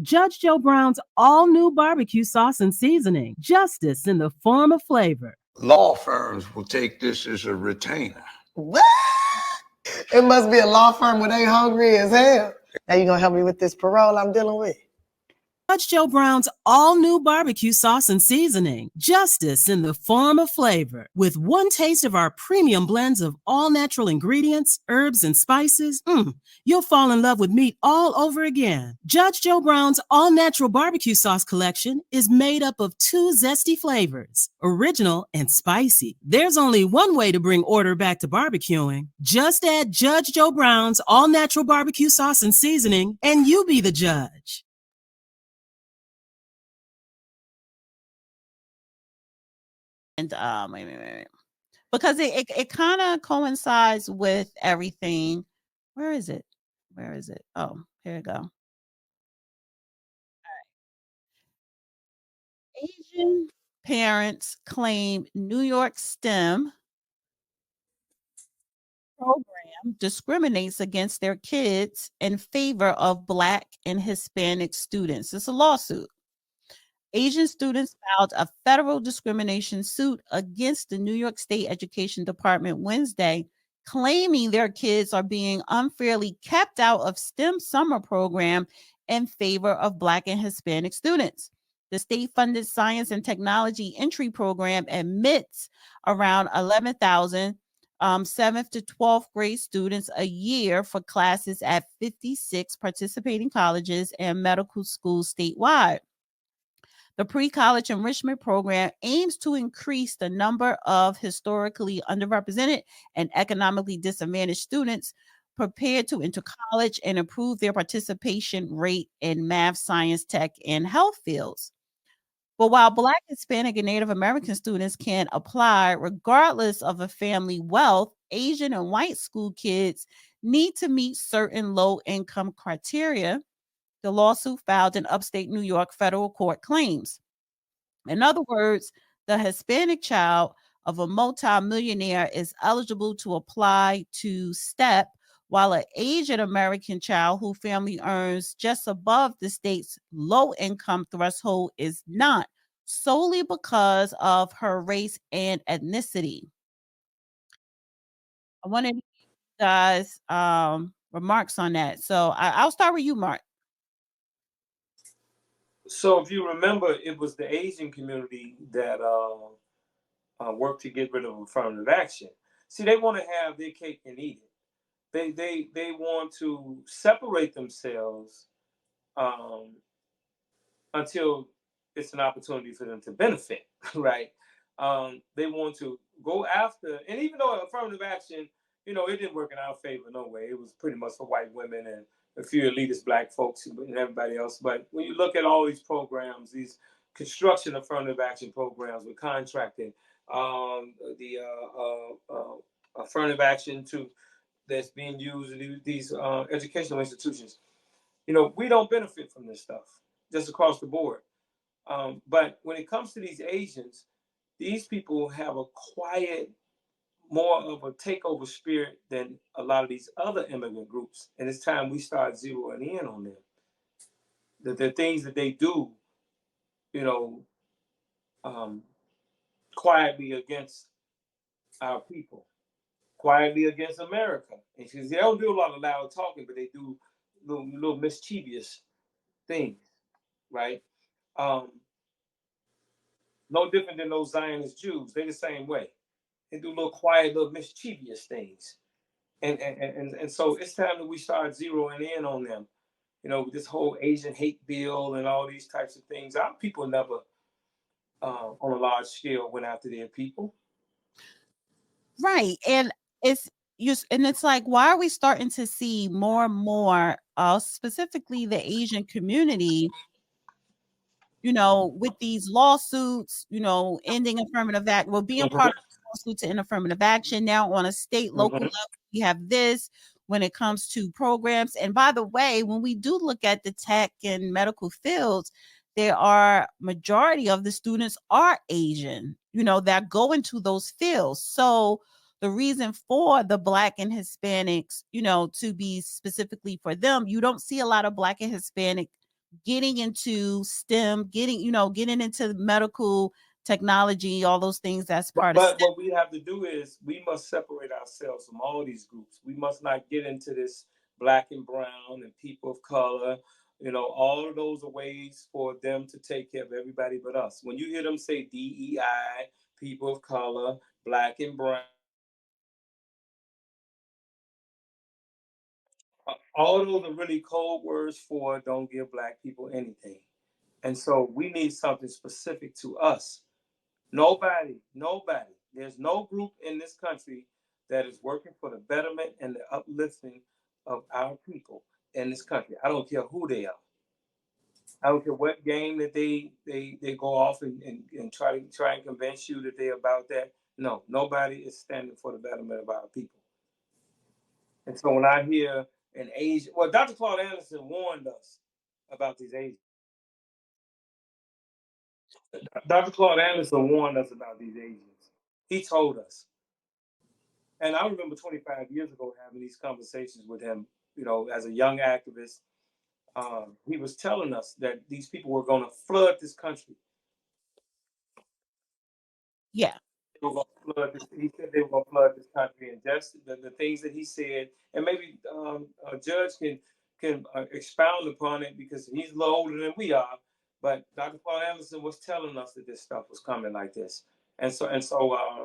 Judge Joe Brown's all-new barbecue sauce and seasoning. Justice in the form of flavor. Law firms will take this as a retainer. What? It must be a law firm where they hungry as hell. Now you gonna help me with this parole I'm dealing with? Judge Joe Brown's all-new barbecue sauce and seasoning. Justice in the form of flavor. With one taste of our premium blends of all-natural ingredients, herbs, and spices, you'll fall in love with meat all over again. Judge Joe Brown's all-natural barbecue sauce collection is made up of 2 zesty flavors, original and spicy. There's only one way to bring order back to barbecuing. Just add Judge Joe Brown's all-natural barbecue sauce and seasoning, and you be the judge. And wait. Because it kind of coincides with everything. Where is it? Oh, here we go. All right. Asian parents claim New York STEM program discriminates against their kids in favor of Black and Hispanic students. It's a lawsuit. Asian students filed a federal discrimination suit against the New York State Education Department Wednesday, claiming their kids are being unfairly kept out of STEM summer program in favor of Black and Hispanic students. The state-funded science and technology entry program admits around 11,000 7th to 12th grade students a year for classes at 56 participating colleges and medical schools statewide. The pre-college enrichment program aims to increase the number of historically underrepresented and economically disadvantaged students prepared to enter college and improve their participation rate in math, science, tech, and health fields. But while Black, Hispanic, and Native American students can apply regardless of a family wealth, Asian and white school kids need to meet certain low-income criteria. The lawsuit filed in upstate New York federal court claims. In other words, the Hispanic child of a multimillionaire is eligible to apply to STEP, while an Asian American child whose family earns just above the state's low-income threshold is not, solely because of her race and ethnicity. I wanted you guys remarks on that. So I'll start with you, Mark. So if you remember, it was the Asian community that worked to get rid of affirmative action. See, they want to have their cake and eat it. They want to separate themselves until it's an opportunity for them to benefit, right? They want to go after, and even though affirmative action, it didn't work in our favor, no way. It was pretty much for white women and a few elitist Black folks and everybody else. But when you look at all these programs, these construction affirmative action programs with contracting, the affirmative action that's being used in these educational institutions, we don't benefit from this stuff just across the board. But when it comes to these Asians, these people have a quiet, more of a takeover spirit than a lot of these other immigrant groups. And it's time we start zeroing in on them. The things that they do, quietly against our people, quietly against America. And because they don't do a lot of loud talking, but they do little mischievous things, right? No different than those Zionist Jews. They're the same way. They do little quiet, little mischievous things. And so it's time that we start zeroing in on them. With this whole Asian hate bill and all these types of things. Our people never, on a large scale, went after their people. Right. And it's like, why are we starting to see more and more, specifically the Asian community, with these lawsuits, ending affirmative action, being part of the lawsuit to end affirmative action. Now on a state, local level, we have this when it comes to programs. And by the way, when we do look at the tech and medical fields, there are majority of the students are Asian, that go into those fields. So the reason for the Black and Hispanics, to be specifically for them, you don't see a lot of Black and Hispanic getting into STEM, getting into medical technology, all those things. That's part of But STEM. what we have to do is we must separate ourselves from all these groups. We must not get into this black and brown and people of color. All of those are ways for them to take care of everybody but us. When you hear them say DEI, people of color, black and brown, all of those are really code words for don't give black people anything. And so we need something specific to us. Nobody, there's no group in this country that is working for the betterment and the uplifting of our people in this country. I don't care who they are. I don't care what game that they go off and try and convince you that they're about that. No, nobody is standing for the betterment of our people. And so when I hear an Asian, well, Dr. Claude Anderson warned us about these Asians. Dr. Claude Anderson warned us about these Asians. He told us. And I remember 25 years ago having these conversations with him, as a young activist. He was telling us that these people were going to flood this country. Yeah. They were going to flood this. He said they were going to flood this country, and just the things that he said, and maybe a judge can expound upon it because he's a little older than we are. But Dr. Paul Anderson was telling us that this stuff was coming like this, and so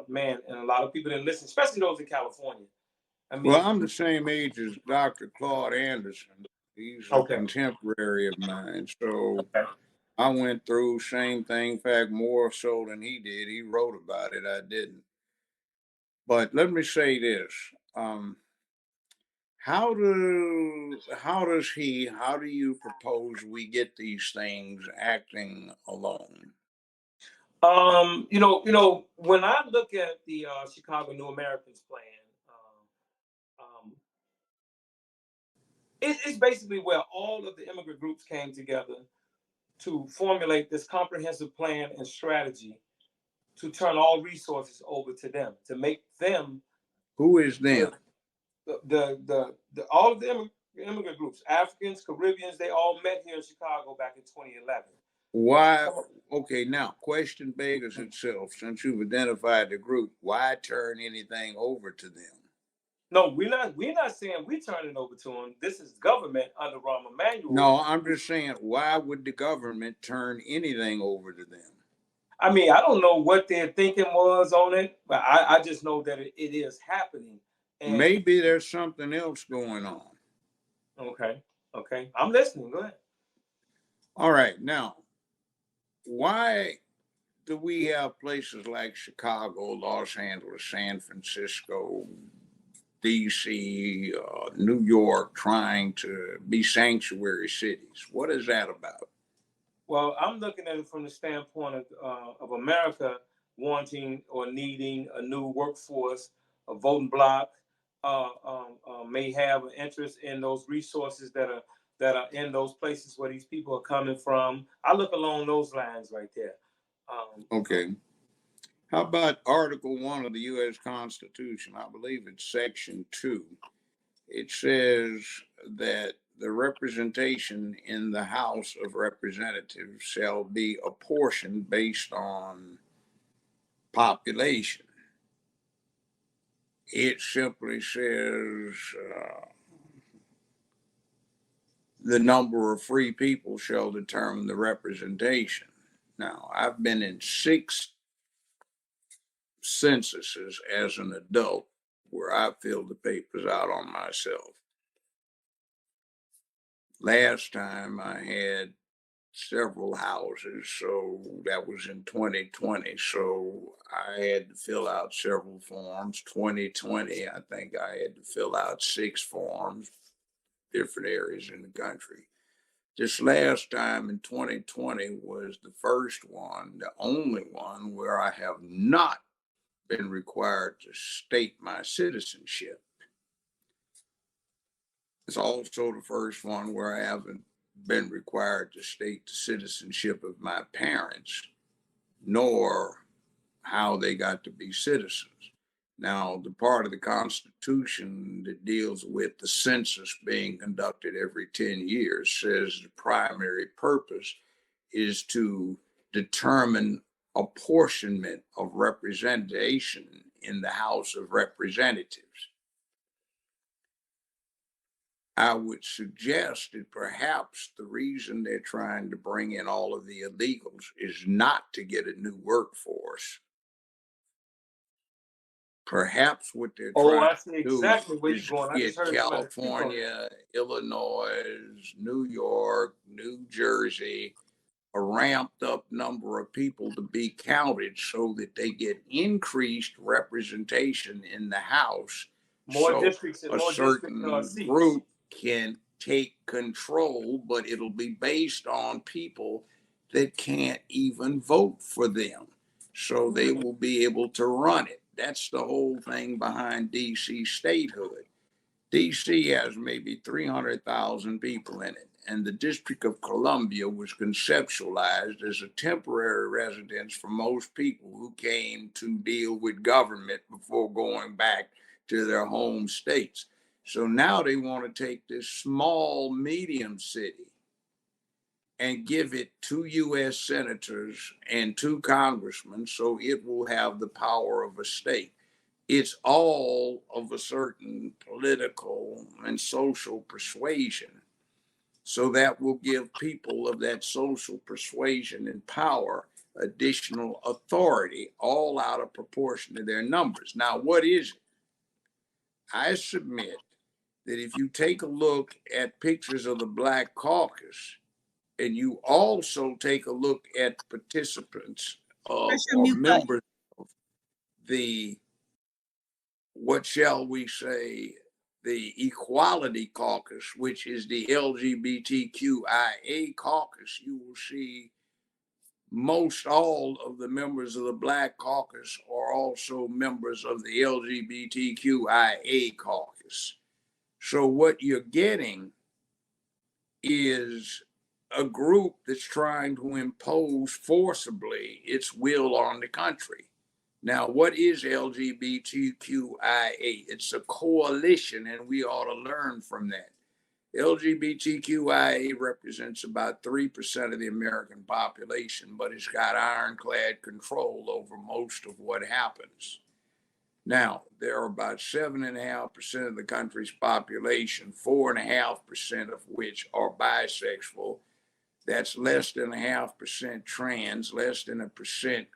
man, and a lot of people didn't listen, especially those in California. I mean, Well, I'm the same age as Dr. Claude Anderson. He's a okay. contemporary of mine. So Okay. I went through same thing, in fact, more so than he did. He wrote about it. I didn't. But let me say this. How do you propose we get these things acting alone? When I look at the Chicago New Americans plan, it's basically where all of the immigrant groups came together to formulate this comprehensive plan and strategy to turn all resources over to them, to make them Who is them? the all of the immigrant groups, Africans, Caribbeans, they all met here in Chicago back in 2011. Why? Okay, now question begs itself. Since you've identified the group, why turn anything over to them? No, we're not saying we turn it over to them. This is government under Rahm Emanuel. No, I'm just saying, why would the government turn anything over to them? I mean, I don't know what their thinking was on it, but I just know that it is happening. And Maybe there's something else going on. okay, I'm listening. Go ahead. All right, now, why do we have places like Chicago, Los Angeles, San Francisco, DC, New York trying to be sanctuary cities? What is that about? Well, I'm looking at it from the standpoint of America wanting or needing a new workforce, a voting bloc, may have an interest in those resources that are in those places where these people are coming from. I look along those lines right there. Okay. How about Article 1 of the U.S. Constitution? I believe it's Section 2. It says that the representation in the House of Representatives shall be apportioned based on population. It simply says the number of free people shall determine the representation. Now, I've been in 6 censuses as an adult where I filled the papers out on myself. Last time I had several houses, so that was in 2020. So I had to fill out several forms. 2020, I think I had to fill out 6 forms, different areas in the country. This last time in 2020 was the first one, the only one where I have not been required to state my citizenship. It's also the first one where I haven't been required to state the citizenship of my parents, nor how they got to be citizens. Now, the part of the Constitution that deals with the census being conducted every 10 years says the primary purpose is to determine apportionment of representation in the House of Representatives. I would suggest that perhaps the reason they're trying to bring in all of the illegals is not to get a new workforce. Perhaps what they're trying I see to exactly do where is you're going. I get just heard somebody speak on it. California, Illinois, New York, New Jersey, a ramped up number of people to be counted so that they get increased representation in the House. More So districts and a more district certain seats. group can take control, but it'll be based on people that can't even vote for them. So they will be able to run it. That's the whole thing behind DC statehood. DC has maybe 300,000 people in it, and the District of Columbia was conceptualized as a temporary residence for most people who came to deal with government before going back to their home states. So now they want to take this small, medium city and give it 2 U.S. senators and 2 congressmen so it will have the power of a state. It's all of a certain political and social persuasion. So that will give people of that social persuasion and power additional authority, all out of proportion to their numbers. Now, what is it? I submit that if you take a look at pictures of the Black Caucus, and you also take a look at participants or members of the, what shall we say, the Equality Caucus, which is the LGBTQIA caucus, you will see most all of the members of the Black Caucus are also members of the LGBTQIA caucus. So what you're getting is a group that's trying to impose forcibly its will on the country. Now, what is LGBTQIA? It's a coalition, and we ought to learn from that. LGBTQIA represents about 3% of the American population, but it's got ironclad control over most of what happens. Now, there are about 7.5% of the country's population, 4.5% of which are bisexual. That's less than 0.5% trans, less than 1%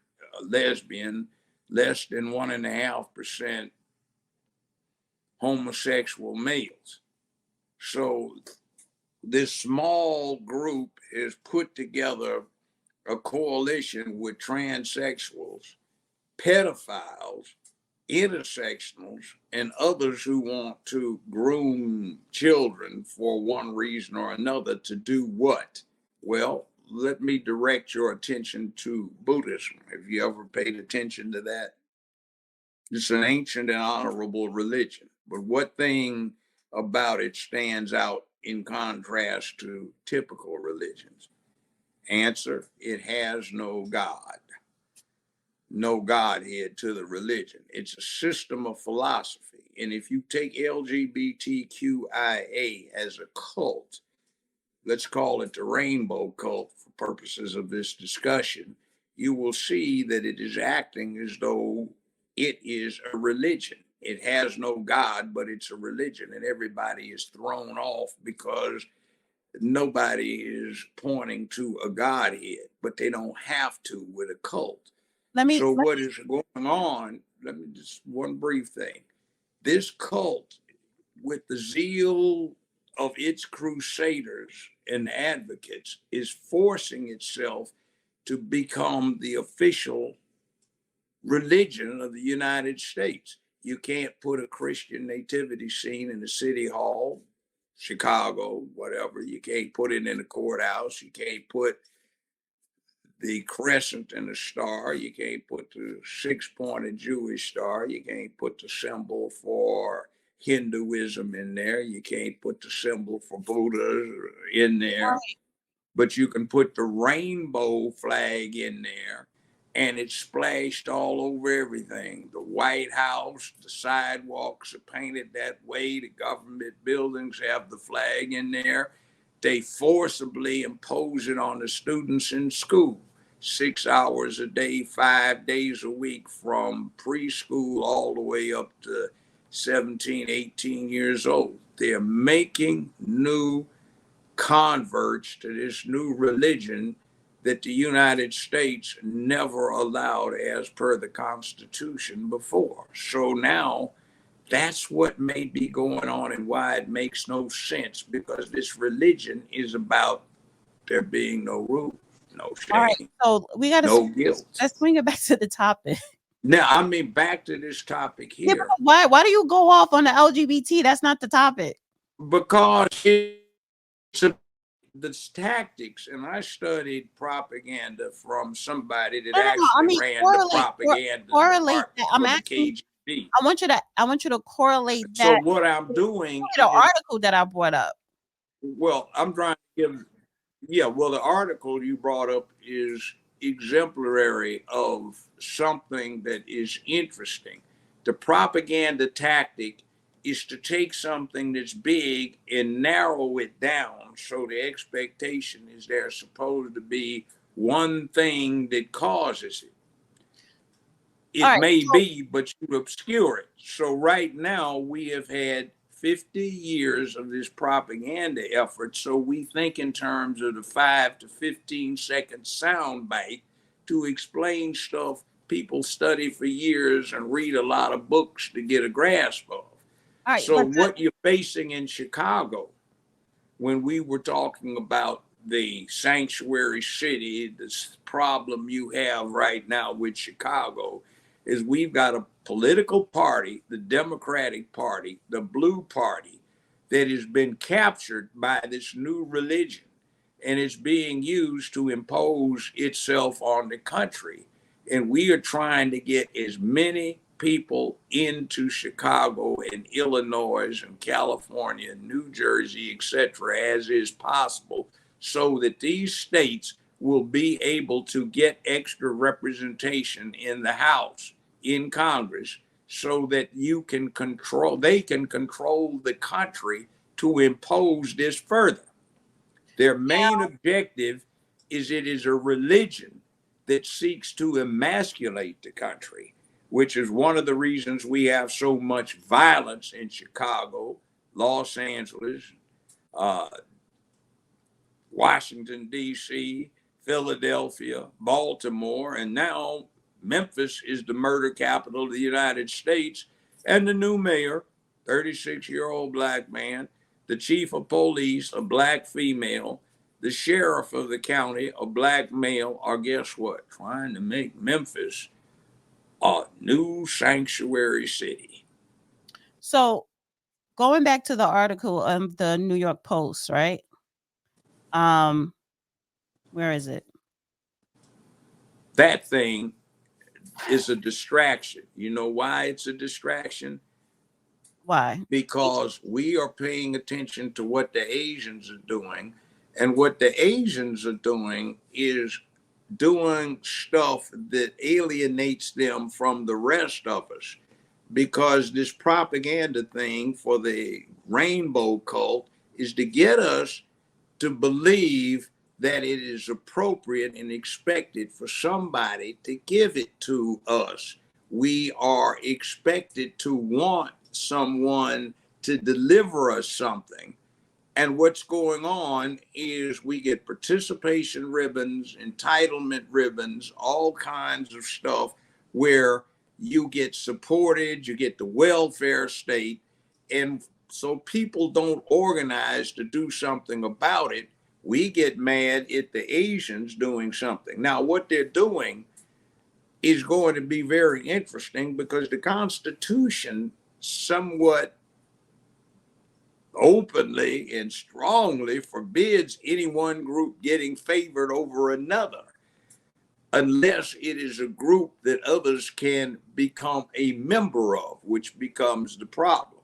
lesbian, less than 1.5% homosexual males. So this small group has put together a coalition with transsexuals, pedophiles, intersectionals, and others who want to groom children for one reason or another to do what? Well, let me direct your attention to Buddhism. Have you ever paid attention to that? It's an ancient and honorable religion, but what thing about it stands out in contrast to typical religions? Answer: it has no God. No Godhead to the religion. It's a system of philosophy. And if you take LGBTQIA as a cult, let's call it the rainbow cult for purposes of this discussion, you will see that it is acting as though it is a religion. It has no God, but it's a religion, and everybody is thrown off because nobody is pointing to a Godhead, but they don't have to with a cult. What is going on? Let me just one brief thing. This cult, with the zeal of its crusaders and advocates, is forcing itself to become the official religion of the United States. You can't put a Christian nativity scene in the city hall, Chicago, whatever. You can't put it in the courthouse. You can't put the crescent and the star. You can't put the 6-pointed Jewish star. You can't put the symbol for Hinduism in there. You can't put the symbol for Buddha in there. Right. But you can put the rainbow flag in there, and it's splashed all over everything. The White House, the sidewalks are painted that way. The government buildings have the flag in there. They forcibly impose it on the students in school, 6 hours a day, 5 days a week, from preschool all the way up to 17, 18 years old. They're making new converts to this new religion that the United States never allowed as per the Constitution before. So now that's what may be going on and why it makes no sense, because this religion is about there being no rules, no All right, shame, so we got to no guilt. let's bring it back to the topic. Now, I mean, back to this topic Yeah, here, but why do you go off on the LGBT? That's not the topic. because it's the tactics, and I studied propaganda from somebody that No, I actually mean, ran the propaganda correlate department that. I'm for the asking. KGB. I want you to correlate So that what I'm to doing the is, article that I brought up. well, I'm trying to give, yeah, well, the article you brought up is exemplary of something that is interesting. The propaganda tactic is to take something that's big and narrow it down, so the expectation is there's supposed to be one thing that causes it. It All right, may so be, but you obscure it. So right now we have had 50 years of this propaganda effort. So we think in terms of the 5 to 15-second soundbite to explain stuff people study for years and read a lot of books to get a grasp of. all right, So but what you're facing in Chicago, when we were talking about the sanctuary city, this problem you have right now with Chicago is we've got a political party, the Democratic Party, the Blue Party, that has been captured by this new religion, and it's being used to impose itself on the country. And we are trying to get as many people into Chicago and Illinois and California, New Jersey, etc., as is possible, so that these states will be able to get extra representation in the House, in Congress, so that they can control the country to impose this further. Their main objective is it is a religion that seeks to emasculate the country, which is one of the reasons we have so much violence in Chicago, Los Angeles, Washington, D.C., Philadelphia, Baltimore, and now Memphis is the murder capital of the United States. And the new mayor, 36-year-old black man, the chief of police, a black female, the sheriff of the county, a black male, are, guess what, trying to make Memphis a new sanctuary city. so going back to the article of the New York Post, right? Where is it? That thing is a distraction. You know why it's a distraction? Why? Because we are paying attention to what the Asians are doing. And what the Asians are doing is doing stuff that alienates them from the rest of us. Because this propaganda thing for the rainbow cult is to get us to believe that it is appropriate and expected for somebody to give it to us. We are expected to want someone to deliver us something. And what's going on is we get participation ribbons, entitlement ribbons, all kinds of stuff where you get supported, you get the welfare state. And so people don't organize to do something about it. We get mad at the Asians doing something. Now, what they're doing is going to be very interesting, because the Constitution somewhat openly and strongly forbids any one group getting favored over another, unless it is a group that others can become a member of, which becomes the problem.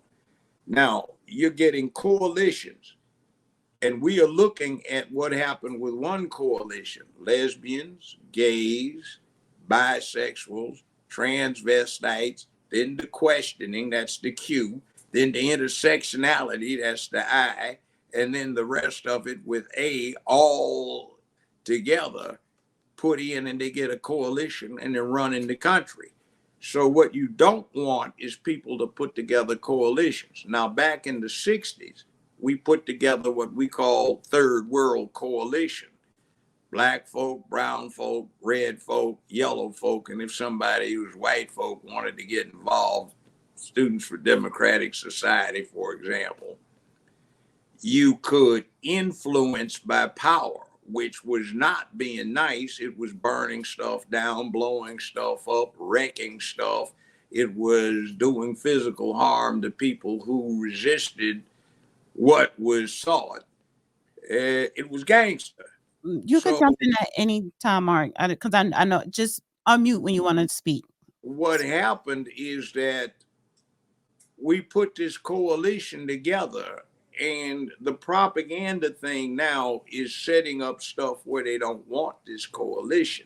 Now, you're getting coalitions, and we are looking at what happened with one coalition: lesbians, gays, bisexuals, transvestites, then the questioning, that's the Q, then the intersectionality, that's the I, and then the rest of it with A, all together put in, and they get a coalition and they're running the country. So what you don't want is people to put together coalitions. Now, back in the 60s, we put together what we call third world coalition. Black folk, brown folk, red folk, yellow folk, and if somebody who's white folk wanted to get involved, Students for Democratic Society, for example, you could influence by power, which was not being nice. It was burning stuff down, blowing stuff up, wrecking stuff. It was doing physical harm to people who resisted what was sought. It was gangster. You could So jump in at any time, Mark, because I know, just unmute when you want to speak. what happened is that we put this coalition together, and the propaganda thing now is setting up stuff where they don't want this coalition.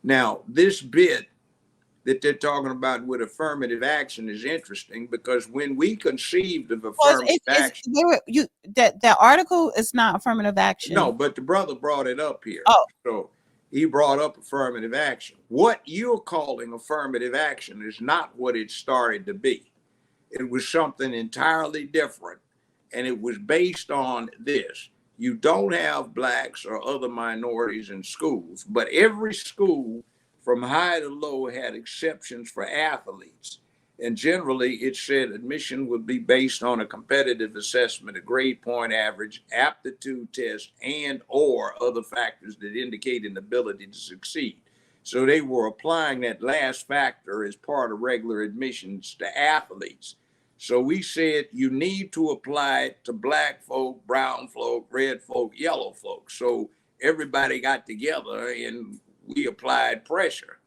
Now, this bit that they're talking about with affirmative action is interesting, because when we conceived of affirmative action, That article is not affirmative action. no, but the brother brought it up here. Oh. So he brought up affirmative action. What you're calling affirmative action is not what it started to be. It was something entirely different, and it was based on this. You don't have blacks or other minorities in schools, but every school from high to low had exceptions for athletes. And generally, it said admission would be based on a competitive assessment, a grade point average, aptitude test, and or other factors that indicate an ability to succeed. So they were applying that last factor as part of regular admissions to athletes. So we said you need to apply it to black folk, brown folk, red folk, yellow folk. So everybody got together and we applied pressure,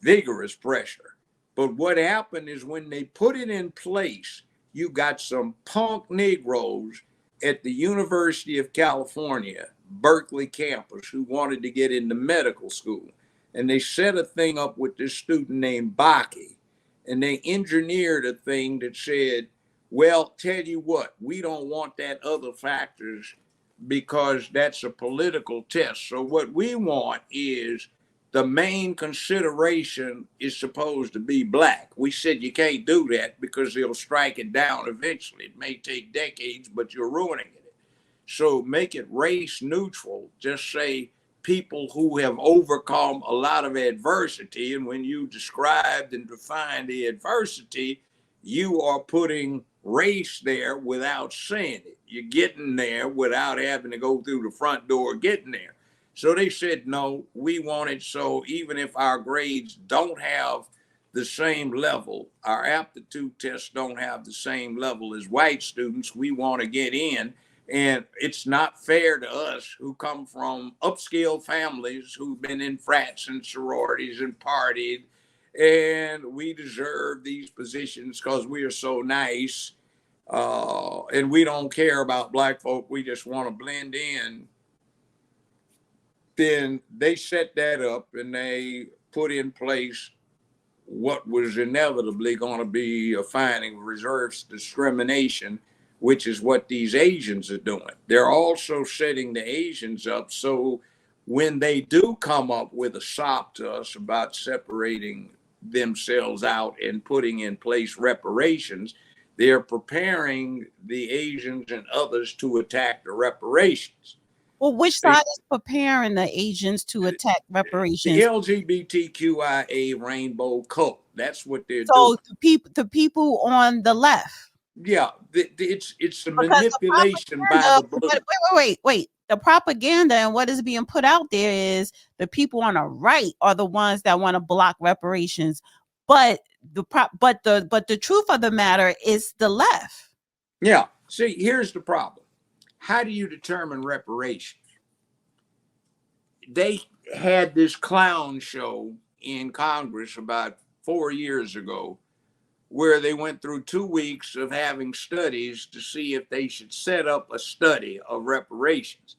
vigorous pressure. But what happened is when they put it in place, you got some punk Negroes at the University of California, Berkeley campus, who wanted to get into medical school. And they set a thing up with this student named Baki. And they engineered a thing that said, well, tell you what, we don't want that other factors because that's a political test. So what we want is the main consideration is supposed to be black. We said you can't do that because they'll strike it down eventually. It may take decades, but you're ruining it. So make it race neutral. Just say people who have overcome a lot of adversity. And when you described and defined the adversity, you are putting race there without saying it. You're getting there without having to go through the front door getting there. So they said, no, we want it so even if our grades don't have the same level, our aptitude tests don't have the same level as white students, we want to get in. And it's not fair to us who come from upscale families who've been in frats and sororities and partied, and we deserve these positions because we are so nice, and we don't care about black folk. We just want to blend in. Then they set that up and they put in place what was inevitably going to be a finding of reverse discrimination, which is what these Asians are doing. They're also setting the Asians up so when they do come up with a sop to us about separating themselves out and putting in place reparations, they're preparing the Asians and others to attack the reparations. Well, which side is preparing the Asians to attack reparations? The LGBTQIA rainbow cult. That's what they're doing. So the people on the left. Yeah, it's a manipulation by the blue. Wait. The propaganda and what is being put out there is the people on the right are the ones that want to block reparations, but the truth of the matter is the left. Yeah. See, here's the problem. How do you determine reparations? They had this clown show in Congress about 4 years ago where they went through 2 weeks of having studies to see if they should set up a study of reparations.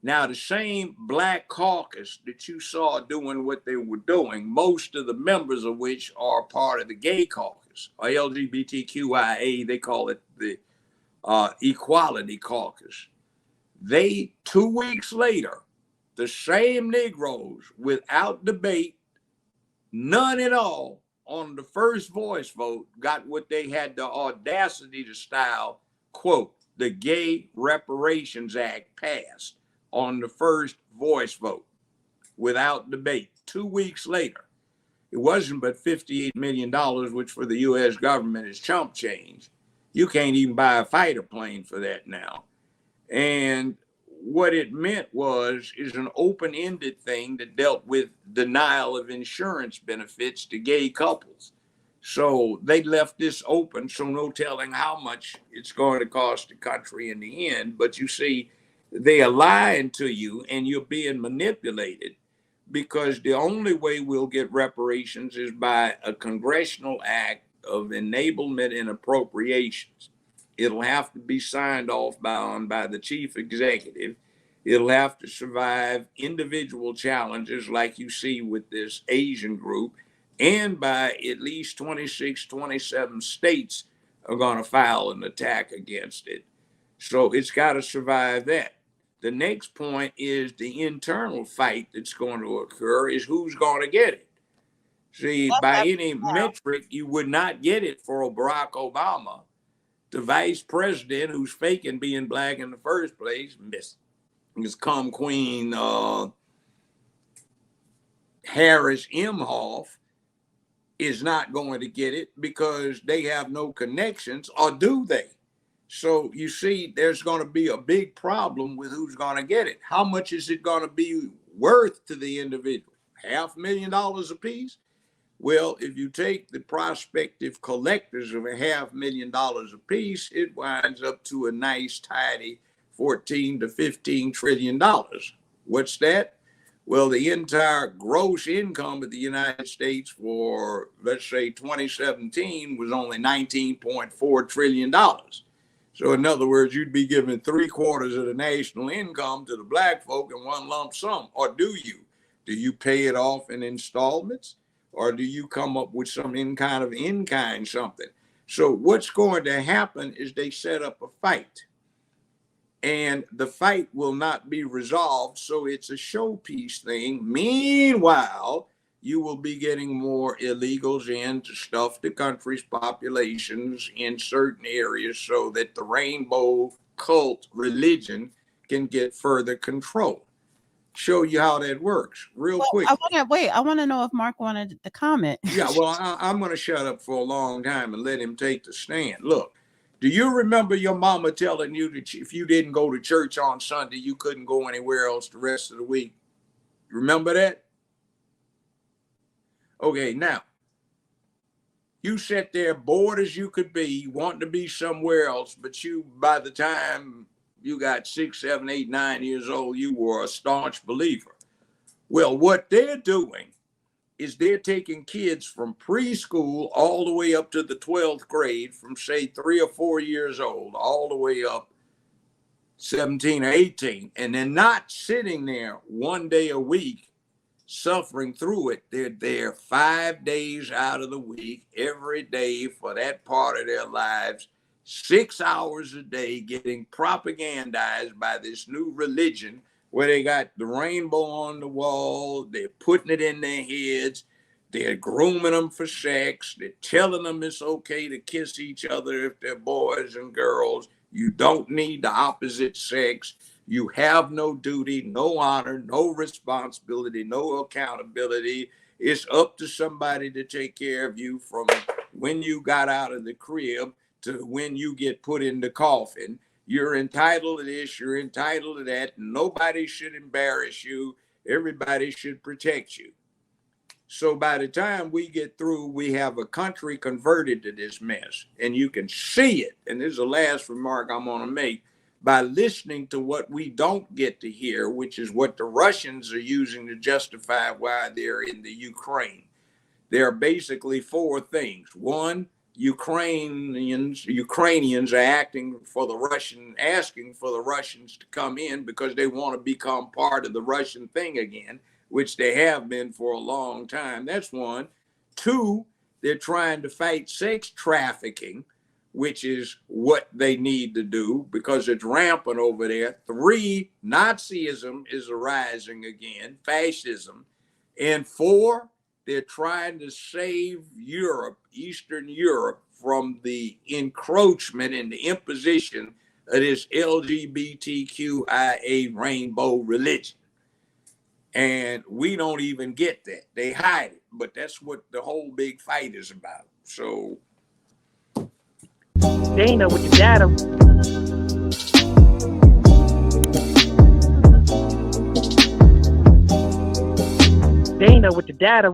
Now, the same Black caucus that you saw doing what they were doing, most of the members of which are part of the gay caucus, or LGBTQIA, they call it the Equality Caucus. They, 2 weeks later, the same Negroes, without debate, none at all, on the first voice vote, got what they had the audacity to style, quote, the Gay Reparations Act passed on the first voice vote without debate. 2 weeks later, it wasn't but $58 million, which for the U.S. government is chump change. You can't even buy a fighter plane for that now. And what it meant is an open-ended thing that dealt with denial of insurance benefits to gay couples. So they left this open, so no telling how much it's going to cost the country in the end. But you see, they are lying to you and you're being manipulated, because the only way we'll get reparations is by a congressional act of enablement and appropriations. It'll have to be signed off by the chief executive. It'll have to survive individual challenges like you see with this Asian group, and by at least 26, 27 states are going to file an attack against it. So it's got to survive that. The next point is the internal fight that's going to occur is who's going to get it. See, by any metric, you would not get it for Barack Obama. The vice president, who's faking being Black in the first place, Miss Cum Queen Harris Imhoff, is not going to get it because they have no connections, or do they? So you see, there's going to be a big problem with who's going to get it. How much is it going to be worth to the individual? $500,000 apiece? Well, if you take the prospective collectors of $500,000 apiece, it winds up to a nice, tidy $14 to $15 trillion. What's that? Well, the entire gross income of the United States for, let's say, 2017 was only $19.4 trillion. So in other words, you'd be giving 3/4 of the national income to the Black folk in one lump sum. Or do you? Do you pay it off in installments? Or do you come up with some in-kind something? So what's going to happen is they set up a fight. And the fight will not be resolved, so it's a showpiece thing. Meanwhile, you will be getting more illegals in to stuff the country's populations in certain areas so that the rainbow cult religion can get further control. Show you how that works real quick. I want to know if Mark wanted to comment. Yeah, well, I'm going to shut up for a long time and let him take the stand. Look, do you remember your mama telling you that if you didn't go to church on Sunday, you couldn't go anywhere else the rest of the week? Remember that? Okay, now, you sat there bored as you could be, wanting to be somewhere else, but you, by the time you got 6, 7, 8, 9 years old, you were a staunch believer. Well, what they're doing is they're taking kids from preschool all the way up to the 12th grade, from say 3 or 4 years old, all the way up 17 or 18, and they're not sitting there one day a week suffering through it. They're there 5 days out of the week, every day for that part of their lives, 6 hours a day, getting propagandized by this new religion where they got the rainbow on the wall, they're putting it in their heads, they're grooming them for sex, they're telling them it's okay to kiss each other if they're boys and girls, you don't need the opposite sex, you have no duty, no honor, no responsibility, no accountability. It's up to somebody to take care of you from when you got out of the crib to when you get put in the coffin. You're entitled to this, you're entitled to that. Nobody should embarrass you. Everybody should protect you. So by the time we get through, we have a country converted to this mess. And you can see it. And this is the last remark I'm going to make. By listening to what we don't get to hear, which is what the Russians are using to justify why they're in the Ukraine. There are basically 4 things. 1, Ukrainians are asking for the Russians to come in because they want to become part of the Russian thing again, which they have been for a long time. That's one. Two, they're trying to fight sex trafficking, which is what they need to do because it's rampant over there. Three, Nazism is arising again, fascism. And four, they're trying to save Europe, Eastern Europe, from the encroachment and the imposition of this LGBTQIA rainbow religion. And we don't even get that. They hide it, but that's what the whole big fight is about. So they ain't know what the data. They ain't know what the data.